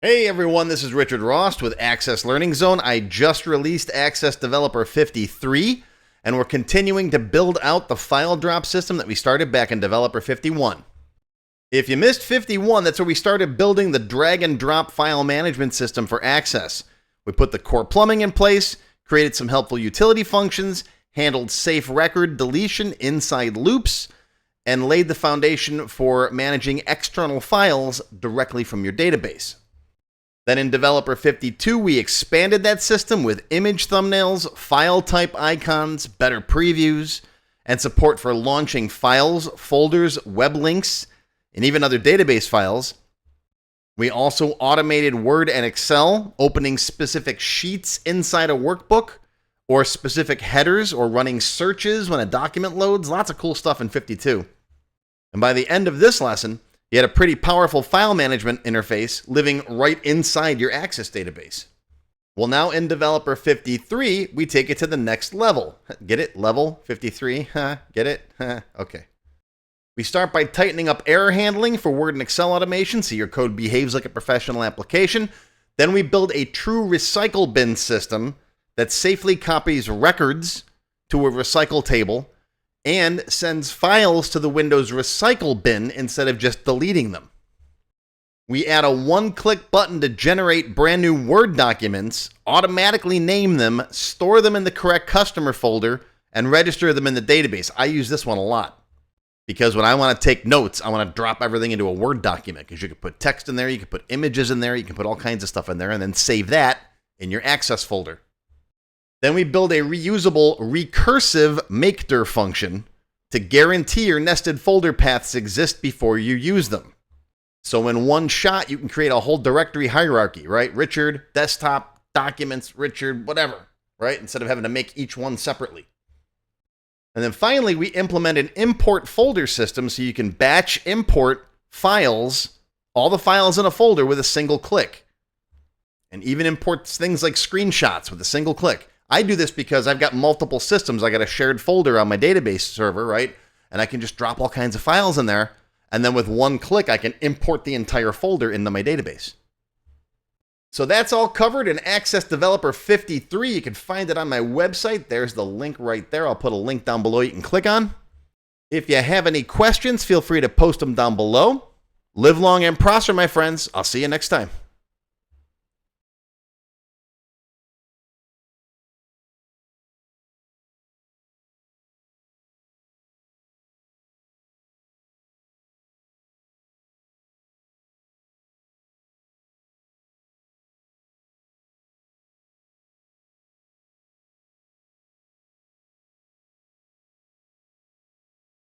Hey everyone, this is Richard Rost with Access Learning Zone. I just released Access Developer 53, and we're continuing to build out the file drop system that we started back in Developer 51. If you missed 51, that's where we started building the drag and drop file management system for Access. We put the core plumbing in place, created some helpful utility functions, handled safe record deletion inside loops, and laid the foundation for managing external files directly from your database. Then in Developer 52, we expanded that system with image thumbnails, file type icons, better previews, and support for launching files, folders, web links, and even other database files. We also automated Word and Excel, opening specific sheets inside a workbook, or specific headers, or running searches when a document loads. Lots of cool stuff in 52. And by the end of this lesson, you had a pretty powerful file management interface living right inside your Access database. Well, now in Developer 53, we take it to the next level. Get it? Level 53? Get it? Okay. We start by tightening up error handling for Word and Excel automation so your code behaves like a professional application. Then we build a true recycle bin system that safely copies records to a recycle table and sends files to the Windows recycle bin instead of just deleting them. We add a one-click button to generate brand new Word documents, automatically name them, store them in the correct customer folder, and register them in the database. I use this one a lot because when I want to take notes, I want to drop everything into a Word document because you can put text in there, you can put images in there, you can put all kinds of stuff in there, and then save that in your Access folder. Then we build a reusable Recursive MkDir function to guarantee your nested folder paths exist before you use them. So in one shot, you can create a whole directory hierarchy, right? Richard, desktop, documents, Richard, whatever, right? Instead of having to make each one separately. And then finally, we implement an import folder system so you can batch import files, all the files in a folder with a single click. And even import things like screenshots with a single click. I do this because I've got multiple systems. I got a shared folder on my database server, right? And I can just drop all kinds of files in there. And then with one click, I can import the entire folder into my database. So that's all covered in Access Developer 53. You can find it on my website. There's the link right there. I'll put a link down below you can click on. If you have any questions, feel free to post them down below. Live long and prosper, my friends. I'll see you next time.